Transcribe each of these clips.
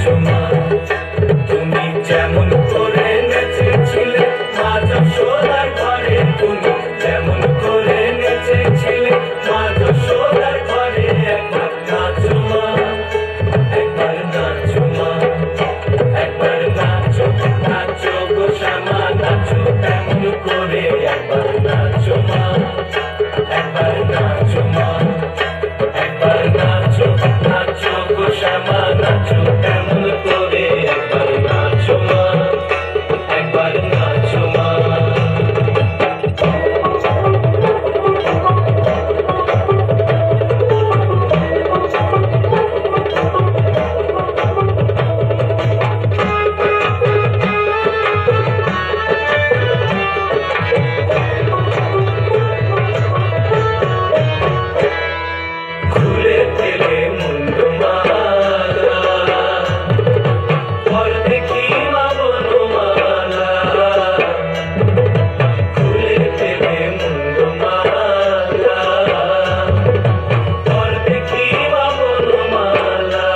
নাচো মা, তুমি যেমন করে নেচেছিলে মা যশোদার ঘরে, তুমি যেমন করে নেচেছিলে মা যশোদার ঘরে। একবার নাচো মা, একবার নাচো মা, একবার নাচো, নাচো গো শ্যামা নাচো তেমন করে। একবার নাচো মা, একবার নাচো মা, একবার নাচো, নাচো গো শ্যামা নাচো তেমন করে। একবার নাচো মা, একবার নাচো মা। খুলে দিলে মুন্ডু মালা, পর দেখি মা বনমালা। খুলে দিলে মুন্ডু মালা, পর দেখি মা বনমালা।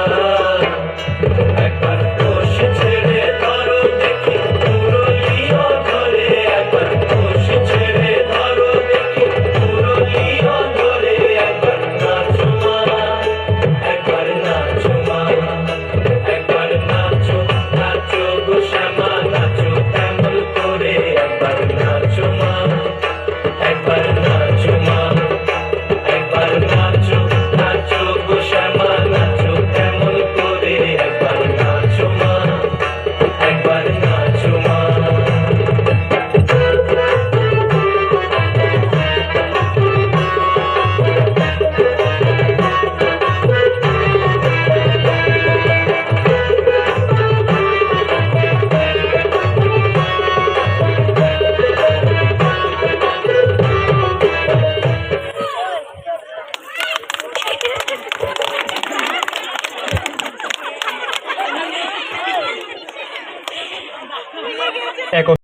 একবার কোষ ছেড়ে ধরো দেখি মুরলিও ধরে, একবার কোষ ছেড়ে ধরো দেখি মুরলিও ধরে। একবার নাচো মা, একবার নাচো মা, একবার নাচো, নাচো গো শ্যামা নাচো তেমন করে। একবার নাচো মা, একবার নাচো মা, একবার নাচো, নাচো গো শ্যামা নাচো তেমন করে। একবার নাচো মা, একবার নাচো মা। এক